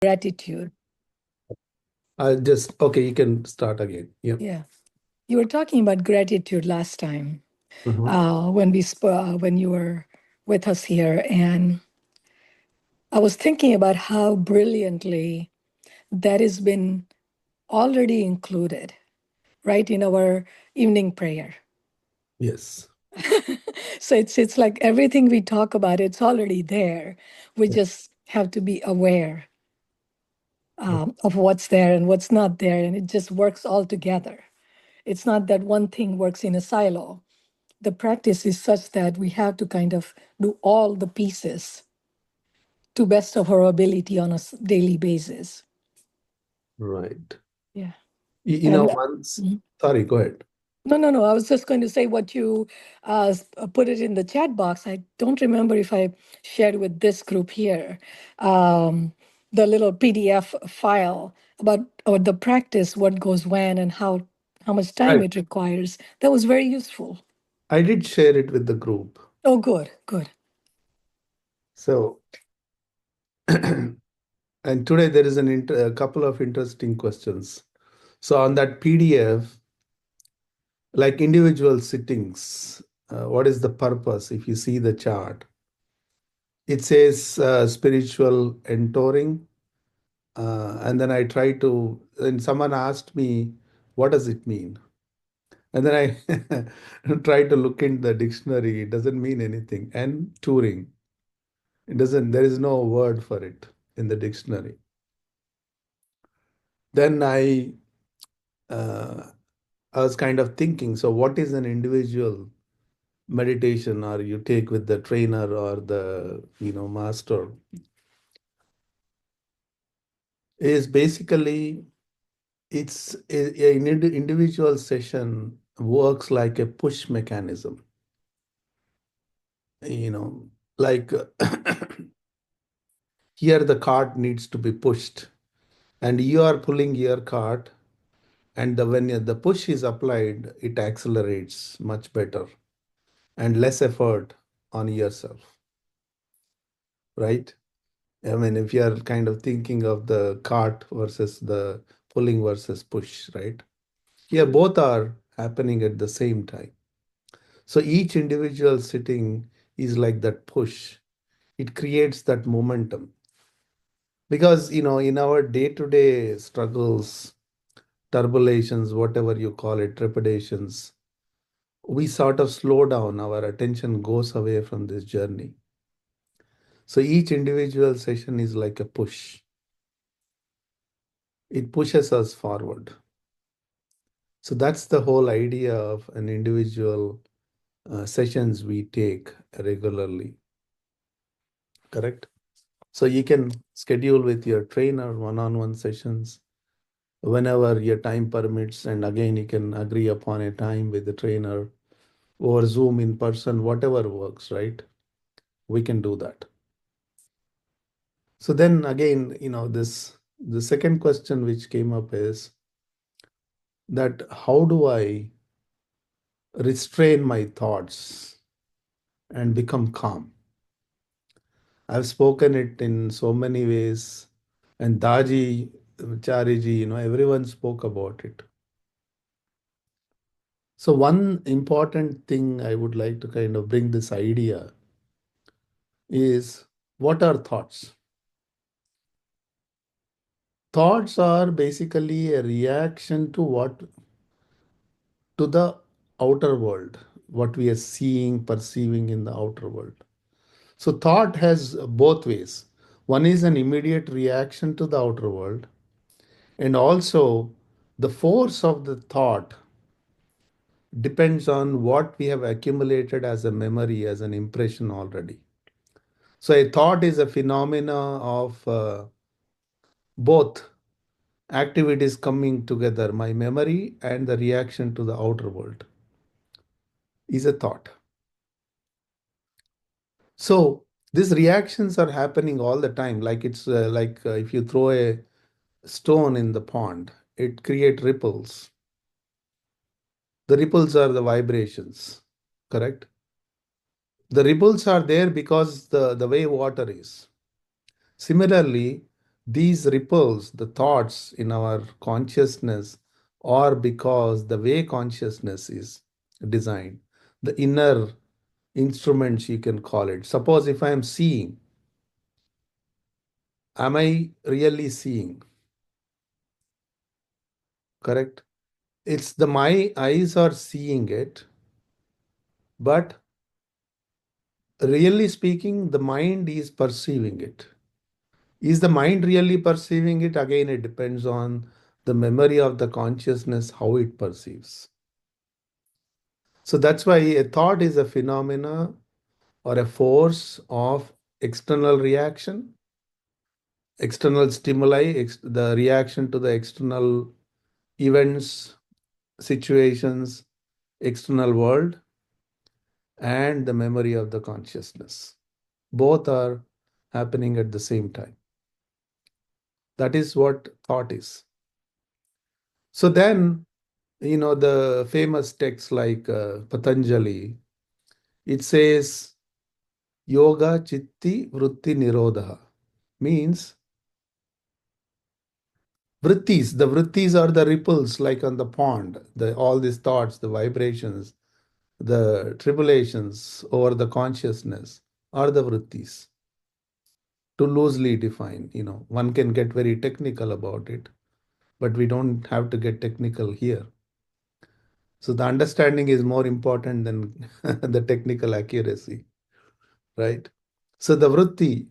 gratitude. Okay, you can start again. Yeah. Yeah. You were talking about gratitude last time when you were with us here. And I was thinking about how brilliantly that has been already included, right, in our evening prayer. Yes. So it's like everything we talk about, it's already there. We just have to be aware of what's there and what's not there, and it just works all together. It's not that one thing works in a silo. The practice is such that we have to kind of do all the pieces to best of our ability on a daily basis. Right. Yeah. And Once, Mhm. sorry, go ahead. No. I was just going to say what you put it in the chat box. I don't remember if I shared with this group here um, the little PDF file about or the practice, what goes when, and how much time Right. it requires. That was very useful. I did share it with the group. Oh, good, good. So, and today there is a couple of interesting questions. So on that PDF, like individual sittings, what is the purpose? If you see the chart, it says spiritual entouring. And then and someone asked me, what does it mean? And then I tried to look in the dictionary. It doesn't mean anything. And touring, there is no word for it in the dictionary. Then uh, I was kind of thinking, so what is an individual meditation or you take with the trainer or the, master? Is basically an individual session works like a push mechanism, you know, like here the cart needs to be pushed and you are pulling your cart, and when the push is applied it accelerates much better and less effort on yourself, right? I mean, if you are kind of thinking of the cart versus the pulling versus push, right? Here both are happening at the same time. So each individual sitting is like that push. It creates that momentum. Because, in our day-to-day struggles, turbulations, whatever you call it, trepidations, we sort of slow down, our attention goes away from this journey. So each individual session is like a push. It pushes us forward. So that's the whole idea of an individual sessions we take regularly, correct? So you can schedule with your trainer one-on-one sessions whenever your time permits, and again you can agree upon a time with the trainer or Zoom in person, whatever works, right? We can do that. So then again, the second question which came up is that how do I restrain my thoughts and become calm? I've spoken it in so many ways, and Daji, Chariji, everyone spoke about it. So one important thing I would like to kind of bring this idea is, what are thoughts? Thoughts are basically a reaction to the outer world, what we are seeing, perceiving in the outer world. So thought has both ways. One is an immediate reaction to the outer world, and also the force of the thought depends on what we have accumulated as a memory, as an impression already. So a thought is a phenomena of both activities coming together. My memory and the reaction to the outer world is a thought. So these reactions are happening all the time. Like it's like if you throw a stone in the pond, it creates ripples. The ripples are the vibrations, correct? The ripples are there because the way water is. Similarly, these ripples, the thoughts in our consciousness, are because the way consciousness is designed, the inner instruments, you can call it. Suppose if I am seeing, am I really seeing? Correct? It's the my eyes are seeing it, but really speaking, the mind is perceiving it. Is the mind really perceiving it? Again, it depends on the memory of the consciousness, how it perceives. So that's why a thought is a phenomena or a force of external reaction, external stimuli, the reaction to the external events, situations, external world, and the memory of the consciousness. Both are happening at the same time. That is what thought is. So then, the famous text like Patanjali, it says, Yoga Chitti Vritti Nirodha, means vrittis. The vrittis are the ripples like on the pond, all these thoughts, the vibrations, the tribulations over the consciousness are the vrittis. To loosely define, one can get very technical about it, but we don't have to get technical here. So the understanding is more important than the technical accuracy, right? So the vritti,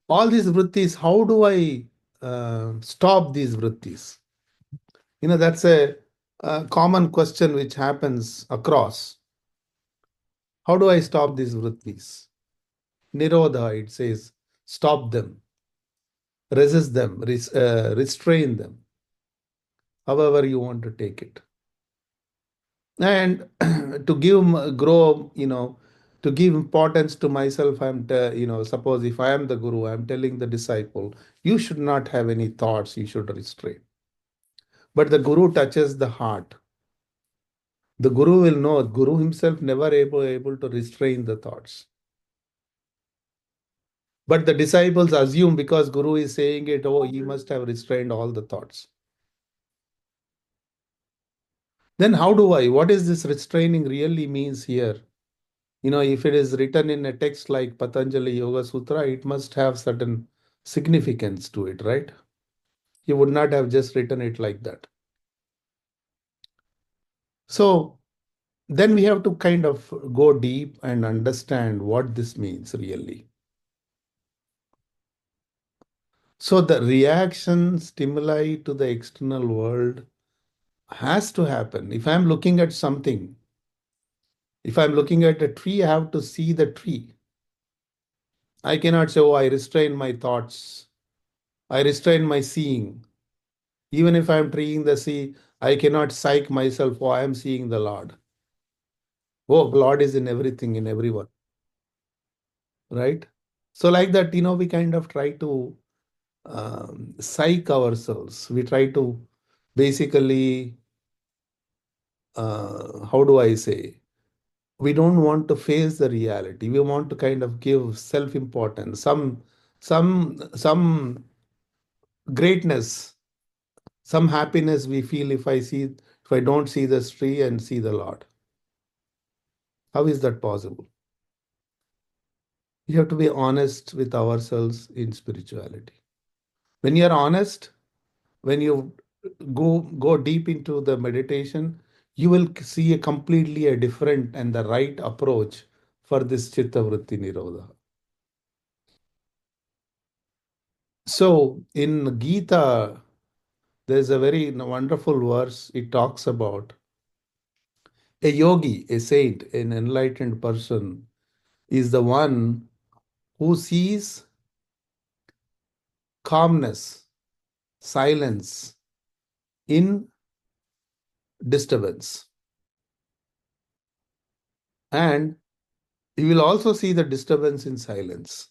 all these vrittis, how do I stop these vrittis? That's a common question which happens across. How do I stop these vrittis? Nirodha, it says, stop them, resist them, restrain them, however you want to take it. And to grow, to give importance to myself, suppose if I am the guru, I'm telling the disciple, you should not have any thoughts, you should restrain. But the guru touches the heart. The guru will know, guru himself never able to restrain the thoughts. But the disciples assume because guru is saying it, oh, he must have restrained all the thoughts. Then how do I? What is this restraining really means here? If it is written in a text like Patanjali Yoga Sutra, it must have certain significance to it, right? He would not have just written it like that. So then we have to kind of go deep and understand what this means really. So the reaction stimuli to the external world has to happen. If I'm looking at something, if I'm looking at a tree, I have to see the tree. I cannot say, oh, I restrain my thoughts. I restrain my seeing. Even if I'm treeing the sea, I cannot psych myself, oh, I am seeing the Lord. Oh, Lord is in everything, in everyone. Right? So, like that, we kind of try to psych ourselves. We try to basically, how do I say? We don't want to face the reality. We want to kind of give self-importance, some greatness, some happiness we feel if I don't see the tree and see the Lord. How is that possible? We have to be honest with ourselves in spirituality. When you are honest, when you go deep into the meditation, you will see a completely a different and the right approach for this Chitta Vritti Nirodha. So in Gita, there's a very wonderful verse. It talks about a yogi, a saint, an enlightened person is the one who sees calmness, silence in disturbance. And you will also see the disturbance in silence.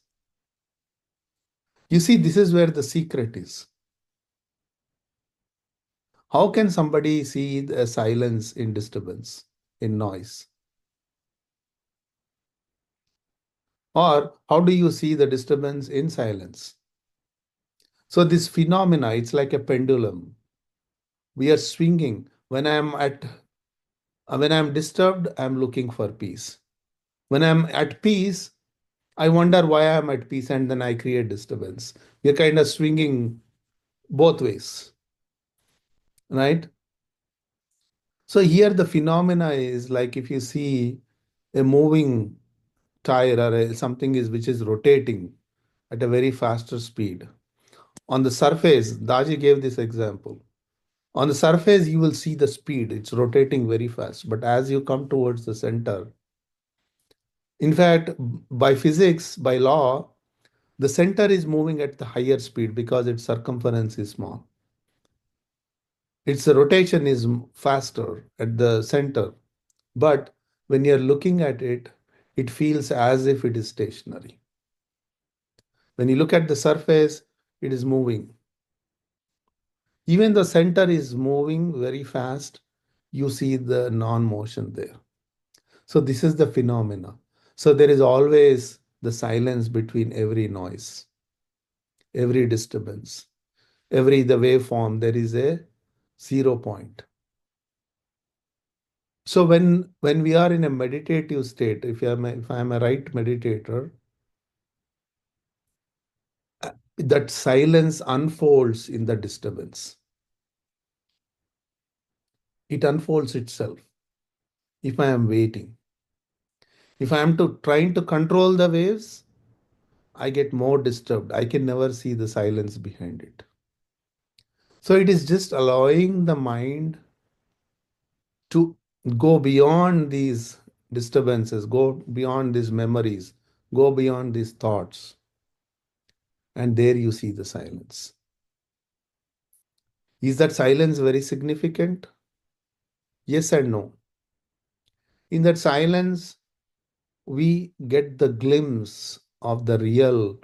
You see, this is where the secret is. How can somebody see the silence in disturbance, in noise? Or how do you see the disturbance in silence? So this phenomena, it's like a pendulum. We are swinging. When I'm disturbed, I'm looking for peace. When I'm at peace, I wonder why I'm at peace, and then I create disturbance. We're kind of swinging both ways, right? So here the phenomena is like if you see a moving tire or something is which is rotating at a very faster speed. On the surface, Daji gave this example. On the surface, you will see the speed, it's rotating very fast. But as you come towards the center, in fact, by physics, by law, the center is moving at the higher speed because its circumference is small. Its rotation is faster at the center. But when you're looking at it, it feels as if it is stationary. When you look at the surface, it is moving. Even the center is moving very fast, you see the non-motion there. So this is the phenomena. So there is always the silence between every noise, every disturbance, every the waveform, there is a 0 point. So when we are in a meditative state, if I'm a right meditator, that silence unfolds in the disturbance. It unfolds itself. If I am waiting, if I am to trying to control the waves, I get more disturbed. I can never see the silence behind it. So it is just allowing the mind to go beyond these disturbances, go beyond these memories, go beyond these thoughts. And there you see the silence. Is that silence very significant? Yes and no. In that silence, we get the glimpse of the real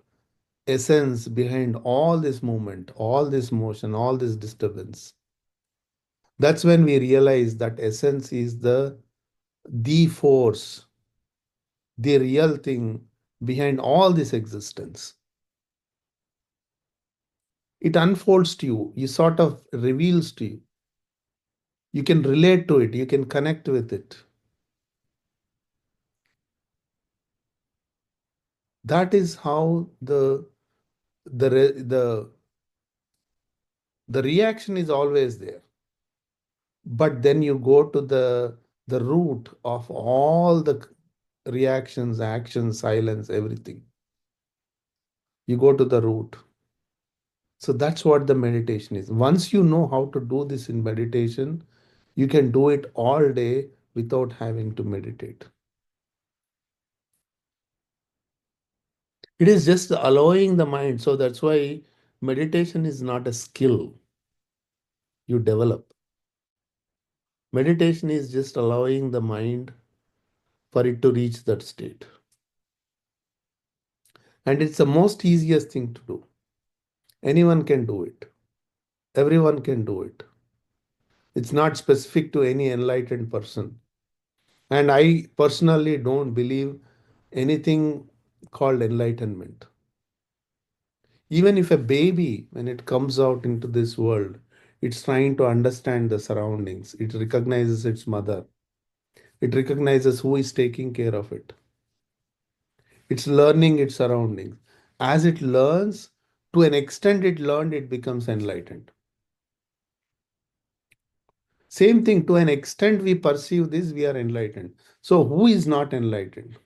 essence behind all this movement, all this motion, all this disturbance. That's when we realize that essence is the force, the real thing behind all this existence. It unfolds to you, you sort of reveals to you. You can relate to it, you can connect with it. That is how the the reaction is always there. But then you go to the root of all the reactions, actions, silence, everything. You go to the root. So that's what the meditation is. Once you know how to do this in meditation, you can do it all day without having to meditate. It is just allowing the mind. So that's why meditation is not a skill you develop. Meditation is just allowing the mind for it to reach that state. And it's the most easiest thing to do. Anyone can do it. Everyone can do it. It's not specific to any enlightened person. And I personally don't believe anything called enlightenment. Even if a baby, when it comes out into this world, it's trying to understand the surroundings. It recognizes its mother. It recognizes who is taking care of it. It's learning its surroundings. As it learns, to an extent it learned, it becomes enlightened. Same thing, to an extent we perceive this, we are enlightened. So who is not enlightened?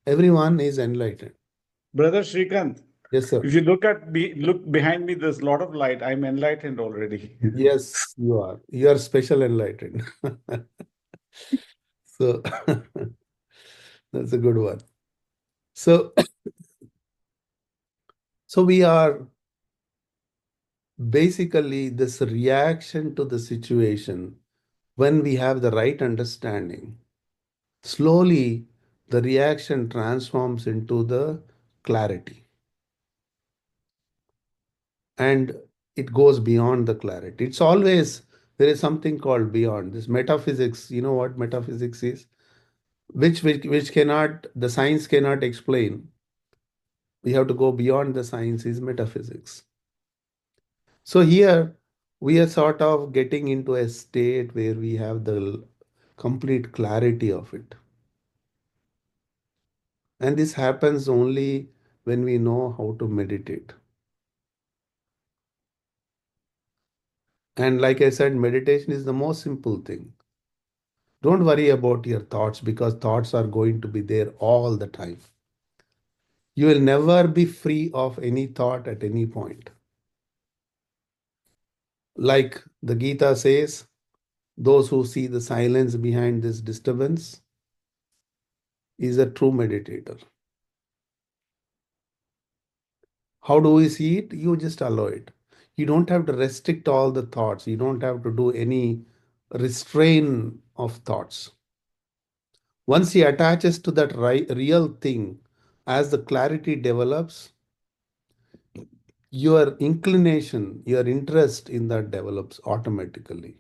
Everyone is enlightened. Brother Shrikant, Yes, sir. if you look behind me, there's a lot of light. I'm enlightened already. Yes, you are. You are special enlightened. So that's a good one. So so we are basically this reaction to the situation when we have the right understanding. Slowly the reaction transforms into the clarity. And it goes beyond the clarity. It's always, there is something called beyond. This metaphysics, you know what metaphysics is? Which cannot, the science cannot explain. We have to go beyond the science, is metaphysics. So here we are sort of getting into a state where we have the complete clarity of it. And this happens only when we know how to meditate. And like I said, meditation is the most simple thing. Don't worry about your thoughts because thoughts are going to be there all the time. You will never be free of any thought at any point. Like the Gita says, those who see the silence behind this disturbance is a true meditator. How do we see it? You just allow it. You don't have to restrict all the thoughts. You don't have to do any restrain of thoughts. Once he attaches to that real thing, as the clarity develops, your inclination, your interest in that develops automatically.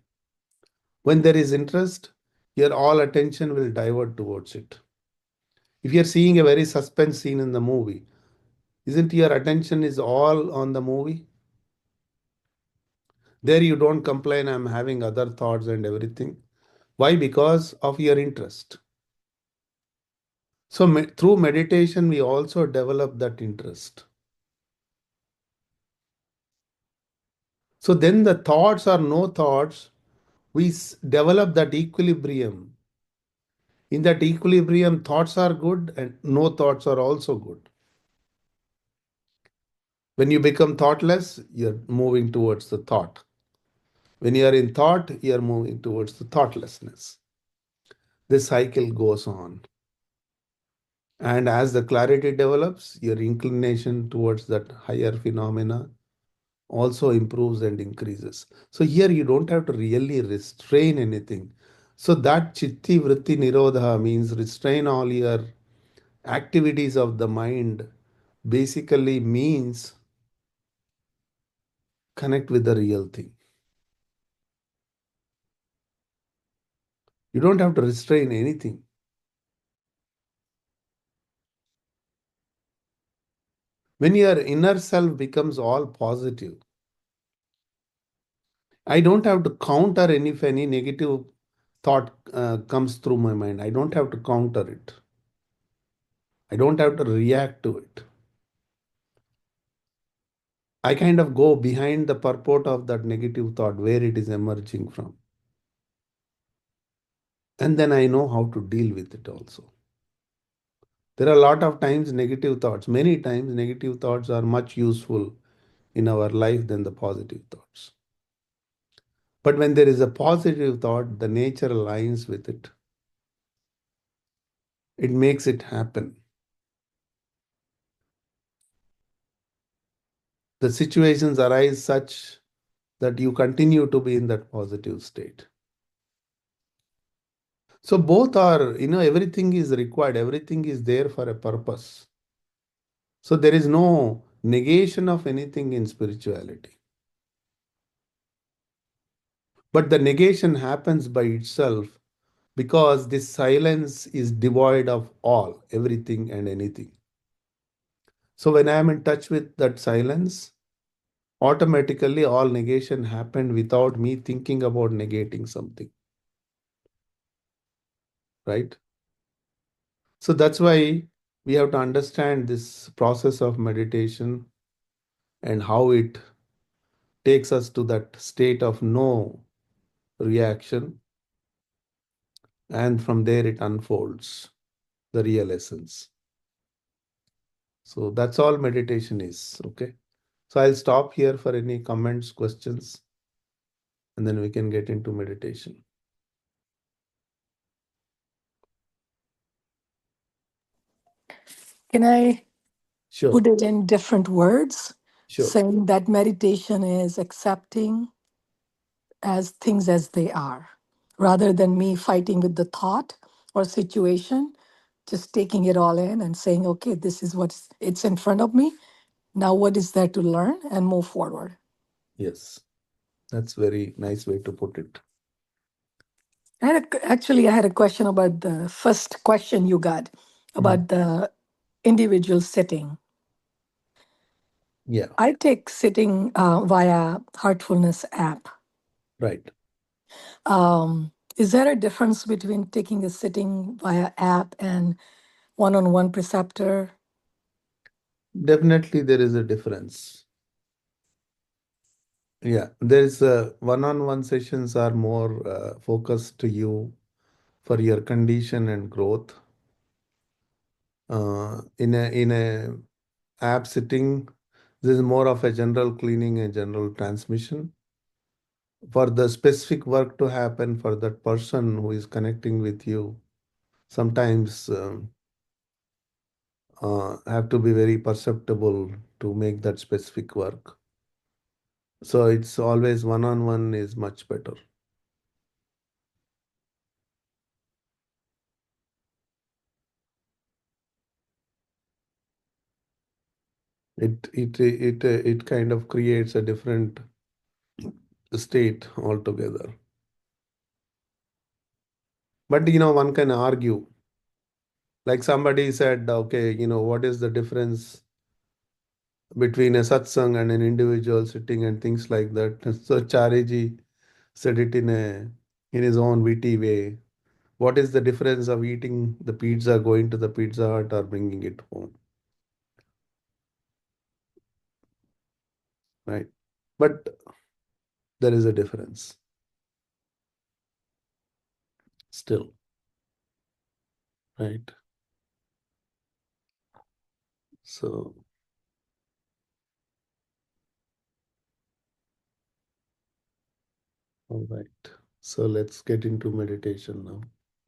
When there is interest, your all attention will divert towards it. If you're seeing a very suspense scene in the movie, isn't your attention is all on the movie? There you don't complain, I'm having other thoughts and everything. Why? Because of your interest. So through meditation, we also develop that interest. So then the thoughts or no thoughts, we develop that equilibrium. In that equilibrium, thoughts are good and no thoughts are also good. When you become thoughtless, you're moving towards the thought. When you are in thought, you're moving towards the thoughtlessness. This cycle goes on. And as the clarity develops, your inclination towards that higher phenomena also improves and increases. So here you don't have to really restrain anything. So that chitti vritti nirodha means restrain all your activities of the mind, basically means connect with the real thing. You don't have to restrain anything. When your inner self becomes all positive, I don't have to counter if any negative thought comes through my mind. I don't have to counter it. I don't have to react to it. I kind of go behind the purport of that negative thought, where it is emerging from. And then I know how to deal with it also. There are a lot of times negative thoughts. Many times negative thoughts are much useful in our life than the positive thoughts. But when there is a positive thought, the nature aligns with it. It makes it happen. The situations arise such that you continue to be in that positive state. So both are, everything is required, everything is there for a purpose. So there is no negation of anything in spirituality. But the negation happens by itself because this silence is devoid of all, everything and anything. So when I am in touch with that silence, automatically all negation happened without me thinking about negating something. Right? So that's why we have to understand this process of meditation and how it takes us to that state of no reaction. And from there it unfolds the real essence. So that's all meditation is. Okay. So I'll stop here for any comments, questions, and then we can get into meditation. Can I Sure. put it in different words? Sure. Saying that meditation is accepting as things as they are, rather than me fighting with the thought or situation, just taking it all in and saying, okay, this is what's it's in front of me. Now what is there to learn and move forward? Yes. That's very nice way to put it. I had a question about the first question you got about the individual sitting. Yeah, I take sitting via Heartfulness app. right. Is there a difference between taking a sitting via app and one-on-one preceptor? Definitely there is a difference. Yeah, there's one-on-one sessions are more focused to you for your condition and growth. In a app sitting, this is more of a general cleaning and general transmission. For the specific work to happen for that person who is connecting with you, sometimes have to be very perceptible to make that specific work. So it's always one-on-one is much better. It kind of creates a different state altogether. But one can argue. Like somebody said, okay, what is the difference between a satsang and an individual sitting and things like that. So Chariji said it in his own witty way. What is the difference of eating the pizza, going to the Pizza Hut, or bringing it home? Right. But there is a difference still, right? So, all right. So let's get into meditation now.